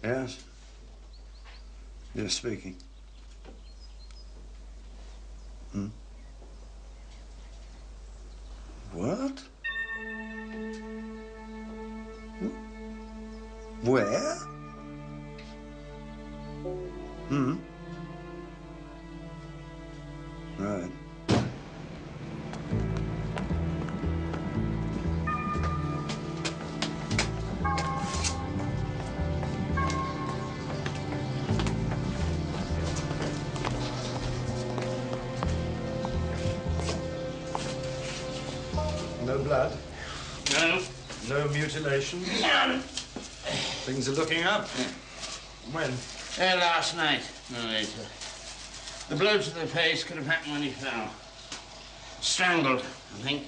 Yes? Yes, speaking. Hmm? What? Where? Hmm? Right. No blood? No. No mutilations? None. Things are looking up. When? Last night, no later. The blow to the face could have happened when he fell. Strangled, I think.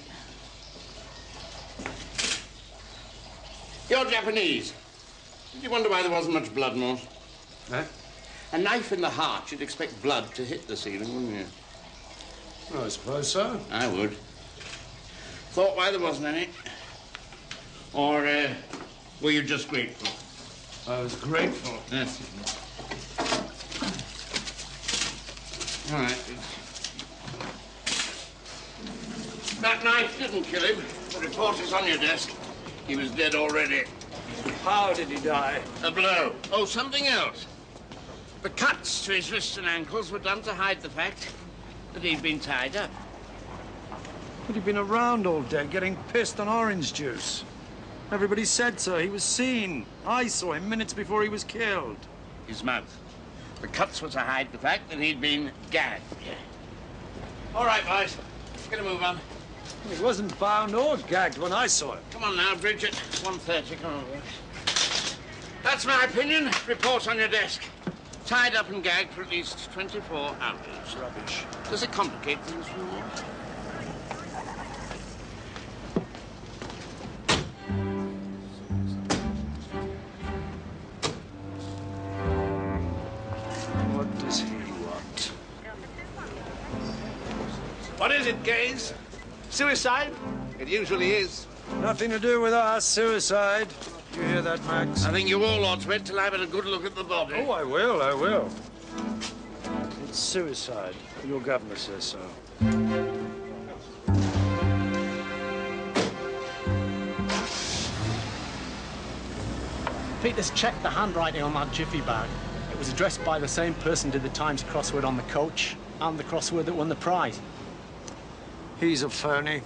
You're Japanese. Did you wonder why there wasn't much blood, Morse? Eh? A knife in the heart, you'd expect blood to hit the ceiling, wouldn't you? Oh, I suppose so. I would. Thought why there wasn't any. Or, were you just grateful? I was grateful. Yes. All right. That knife didn't kill him. The report is on your desk. He was dead already. How did he die? A blow. Oh, something else. The cuts to his wrists and ankles were done to hide the fact that he'd been tied up. But he'd been around all day getting pissed on orange juice. Everybody said so. He was seen. I saw him minutes before he was killed. His mouth. The cuts were to hide the fact that he'd been gagged. All right, boys. Get a move on. He wasn't bound or gagged when I saw him. Come on now, Bridget. 1:30. Come on, boys. That's my opinion. Report on your desk. Tied up and gagged for at least 24 hours. Rubbish. Does it complicate things for you more? What does he want? What is it, Gaze? Suicide? It usually is. Nothing to do with us. Suicide. You hear that, Max? I think you all ought to wait till I've had a good look at the body. Oh, I will. It's suicide. Your governor says so. Peter's checked the handwriting on that jiffy bag. It was addressed by the same person did the Times crossword on the coach and the crossword that won the prize. He's a phony.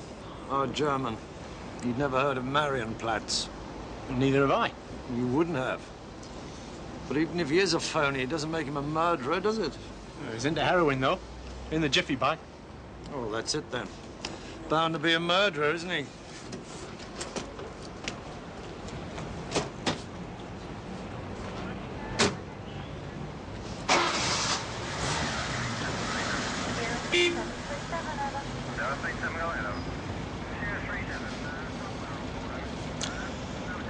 Our German. You'd never heard of I.M.T.S.O.T.S. Neither have I. You wouldn't have. But even if he is a phony, it doesn't make him a murderer, does it? He's into heroin, though, in the jiffy bag. Oh, that's it, then. Bound to be a murderer, isn't he?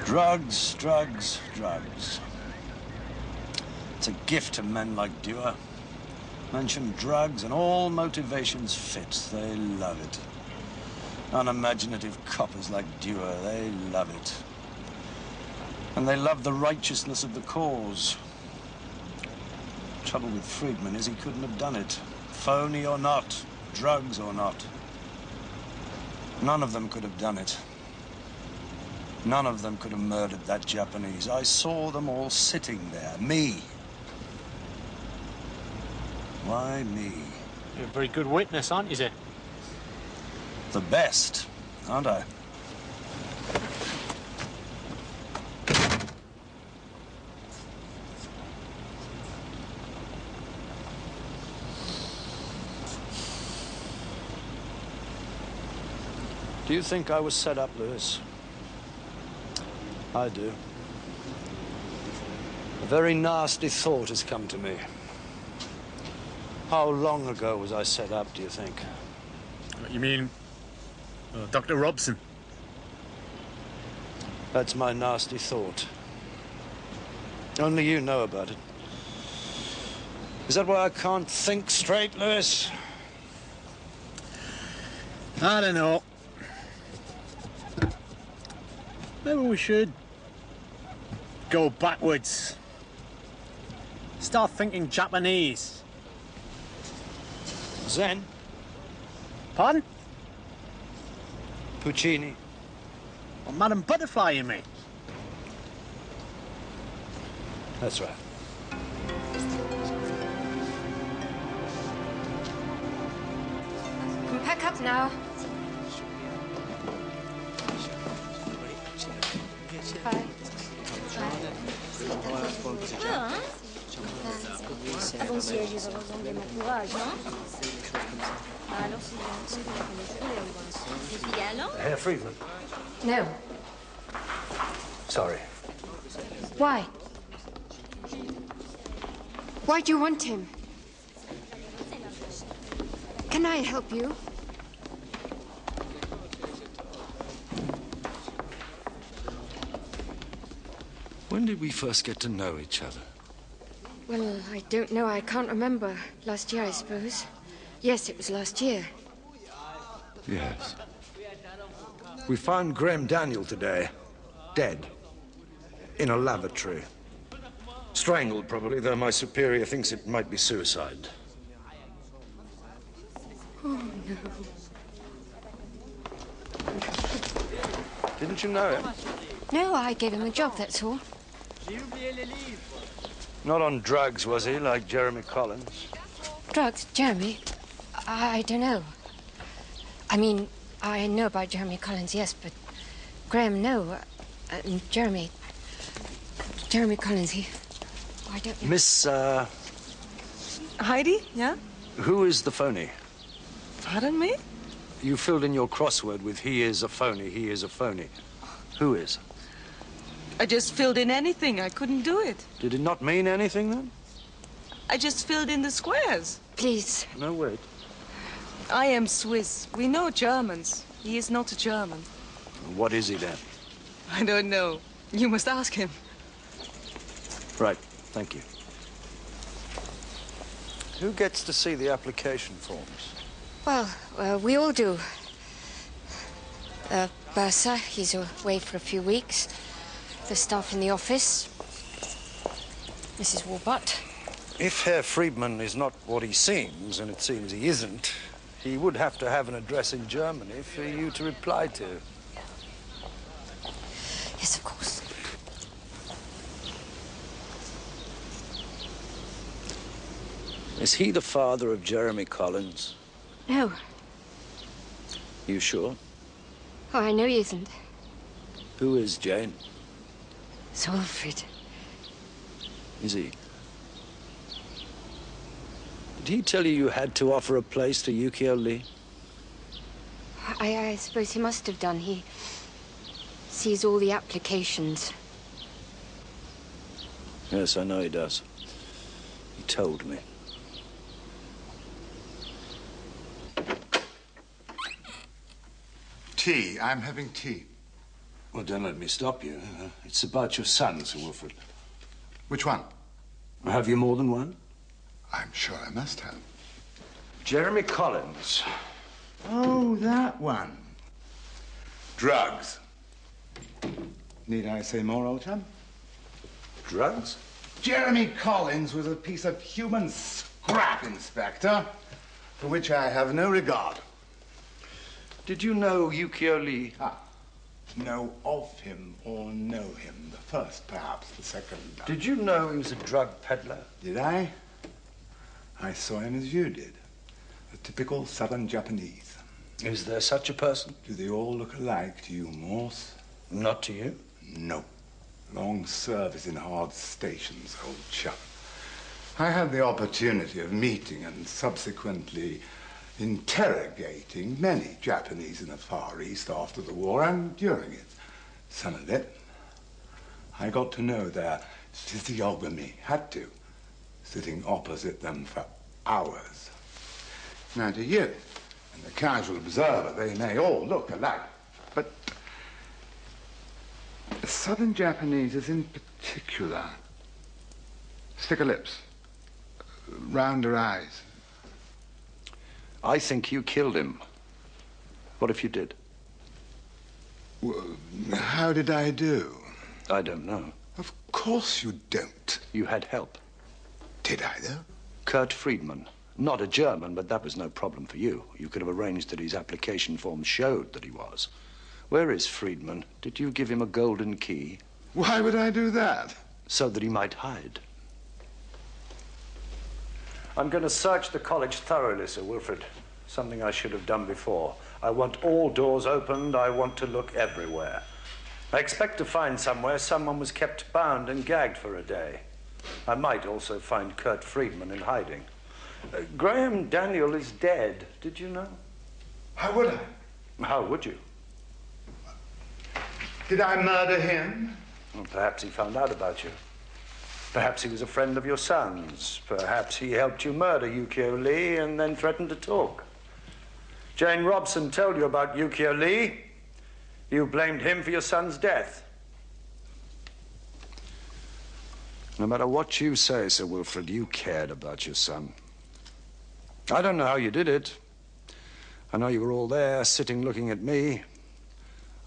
Drugs, drugs, drugs. It's a gift to men like Dewar. Mention drugs and all motivations fit. They love it. Unimaginative coppers like Dewar, they love it. And they love the righteousness of the cause. Trouble with Friedman is he couldn't have done it. Phony or not, drugs or not. None of them could have done it. None of them could have murdered that Japanese. I saw them all sitting there. Me. Why me? You're a very good witness, aren't you, sir? The best, aren't I? Do you think I was set up, Lewis? I do. A very nasty thought has come to me. How long ago was I set up, do you think? You mean Dr. Robson? That's my nasty thought. Only you know about it. Is that why I can't think straight, Lewis? I don't know. Maybe we should go backwards Start thinking Japanese. Zen? Pardon? Puccini? Or Madame Butterfly, you mean? That's right. Can we pack up now? Bye. Ah bon, si elle va besoin de m'encourage, hein? Alors, si Herr Friedman? No. Sorry. Why? Why do you want him? Can I help you? When did we first get to know each other? Well, I don't know. I can't remember. Last year, I suppose. Yes, it was last year. Yes. We found Graham Daniel today, dead, in a lavatory. Strangled, probably, though my superior thinks it might be suicide. Oh, no. Didn't you know him? No, I gave him a job, that's all. Not on drugs, was he, like Jeremy Collins? Drugs? Jeremy? I don't know. I mean, I know about Jeremy Collins, yes, but Graham, no. Jeremy Collins, I don't know. Miss, Heidi, yeah? who is the phony? Pardon me? You filled in your crossword with he is a phony, he is a phony. Who is? I just filled in anything. I couldn't do it. Did it not mean anything, then? I just filled in the squares. Please. No, wait. I am Swiss. We know Germans. He is not a German. What is he, then? I don't know. You must ask him. Right, thank you. Who gets to see the application forms? Well, we all do. Bursar, he's away for a few weeks. The staff in the office. Mrs. Warbot. If Herr Friedman is not what he seems, and it seems he isn't, he would have to have an address in Germany for you to reply to. Yes, of course. Is he the father of Jeremy Collins? No. You sure? Oh, I know he isn't. Who is Jane? Sir Alfred. Is he? Did he tell you had to offer a place to Yukio Lee? I suppose he must have done. He sees all the applications. Yes, I know he does. He told me. Tea. I'm having tea. Well, don't let me stop you. It's about your son, Sir Wilfrid. Which one? Have you more than one? I'm sure I must have. Jeremy Collins. Oh, that one. Drugs. Need I say more, old chum? Drugs? Jeremy Collins was a piece of human scrap, Inspector, for which I have no regard. Did you know Yukio Lee? Know of him or know him? The first, perhaps, the second. Did you know he was a drug peddler? Did I? I saw him as you did. A typical southern Japanese. Is there such a person? Do they all look alike to you, Morse? Not to you. No. Long service in hard stations, old chap. I had the opportunity of meeting and subsequently interrogating many Japanese in the Far East after the war and during it. Some of it. I got to know their physiognomy, had to, sitting opposite them for hours. Now, to you and the casual observer, they may all look alike, but the Southern Japanese in particular, thicker lips, rounder eyes. I think you killed him. What if you did? Well, how did I do? I don't know. Of course you don't. You had help. Did I, though? Kurt Friedman. Not a German, but that was no problem for you. You could have arranged that his application form showed that he was. Where is Friedman? Did you give him a golden key? Why would I do that? So that he might hide. I'm going to search the college thoroughly, Sir Wilfrid. Something I should have done before. I want all doors opened. I want to look everywhere. I expect to find somewhere someone was kept bound and gagged for a day. I might also find Kurt Friedman in hiding. Graham Daniel is dead. Did you know? How would I? How would you? Did I murder him? Well, perhaps he found out about you. Perhaps he was a friend of your son's. Perhaps he helped you murder Yukio Lee and then threatened to talk. Jane Robson told you about Yukio Lee. You blamed him for your son's death. No matter what you say, Sir Wilfrid, you cared about your son. I don't know how you did it. I know you were all there, sitting looking at me.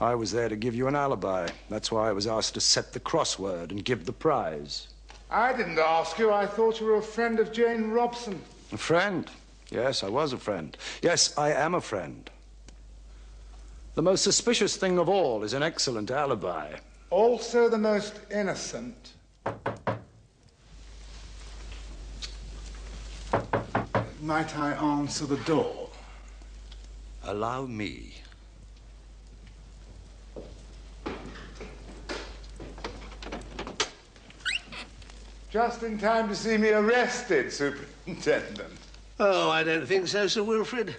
I was there to give you an alibi. That's why I was asked to set the crossword and give the prize. I didn't ask you. I thought you were a friend of Jane Robson. A friend? Yes, I was a friend. Yes, I am a friend. The most suspicious thing of all is an excellent alibi. Also the most innocent. Might I answer the door? Allow me. Just in time to see me arrested, Superintendent. Oh, I don't think so, Sir Wilfrid.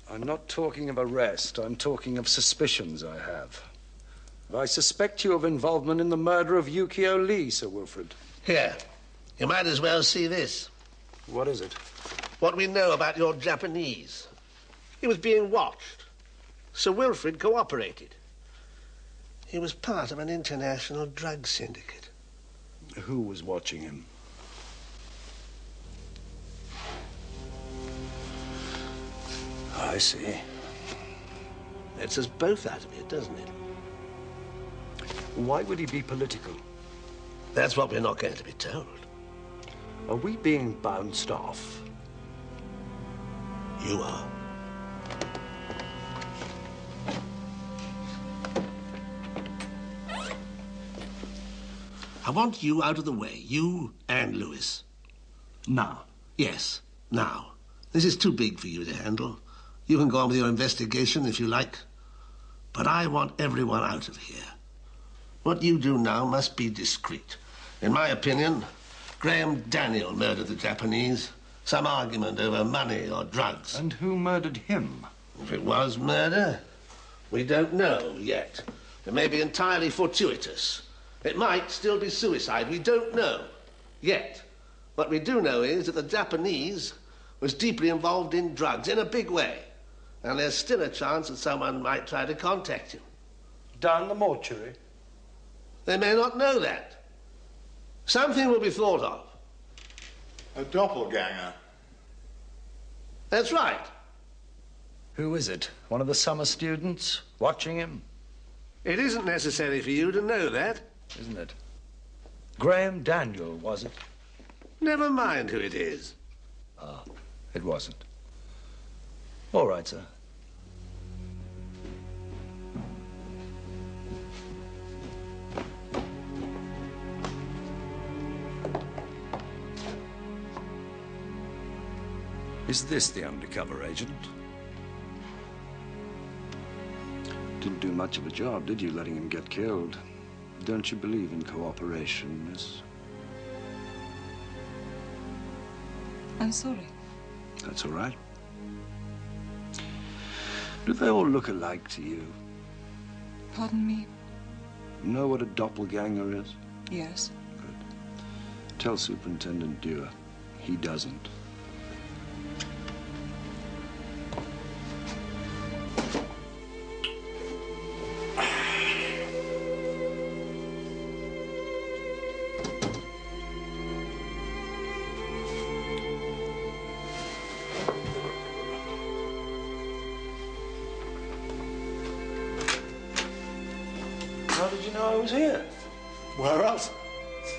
I'm not talking of arrest. I'm talking of suspicions I have. I suspect you of involvement in the murder of Yukio Lee, Sir Wilfrid. Here, you might as well see this. What is it? What we know about your Japanese. He was being watched. Sir Wilfrid cooperated. He was part of an international drug syndicate. Who was watching him? I see. Lets us both out of it, doesn't it? Why would he be political? That's what we're not going to be told. Are we being bounced off? You are. I want you out of the way, you and Lewis. Now? Yes, now. This is too big for you to handle. You can go on with your investigation if you like. But I want everyone out of here. What you do now must be discreet. In my opinion, Graham Daniel murdered the Japanese. Some argument over money or drugs. And who murdered him? If it was murder, we don't know yet. It may be entirely fortuitous. It might still be suicide. We don't know yet. What we do know is that the Japanese was deeply involved in drugs in a big way. And there's still a chance that someone might try to contact him. Down the mortuary? They may not know that. Something will be thought of. A doppelganger. That's right. Who is it? One of the summer students watching him? It isn't necessary for you to know that. Isn't it? Graham Daniel, was it? Never mind who it is. Ah, it wasn't. All right, sir. Is this the undercover agent? Didn't do much of a job, did you, letting him get killed? Don't you believe in cooperation, miss? I'm sorry. That's all right. Do they all look alike to you? Pardon me? Know what a doppelganger is? Yes. Good. Tell Superintendent Dewar he doesn't. How did you know I was here? Where else?